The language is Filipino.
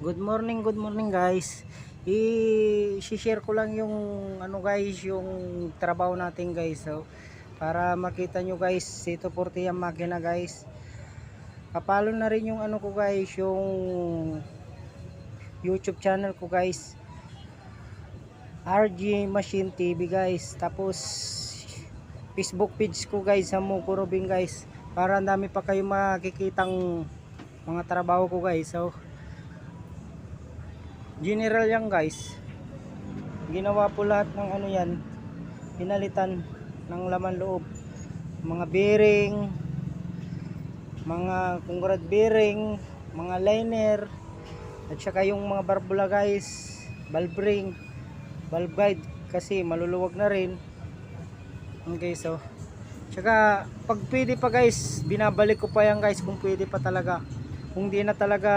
Good morning guys. I-share ko lang yung guys, yung trabaho natin guys. So, para makita nyo guys, ito 40 ang makina guys. Kapalo na rin yung ko guys, yung YouTube channel ko guys. RG Machine TV guys. Tapos Facebook page ko guys sa Mukurubing guys. Para ang dami pa kayo makikitang mga trabaho ko guys. So, general yan guys, ginawa po lahat ng yan, pinalitan ng laman loob, mga bearing, mga congrad bearing, mga liner, at saka yung mga barbula guys, valve ring, valve guide kasi maluluwag na rin. Okay, so saka pag pwede pa guys, binabalik ko pa yan guys kung pwede pa talaga. Kung di na talaga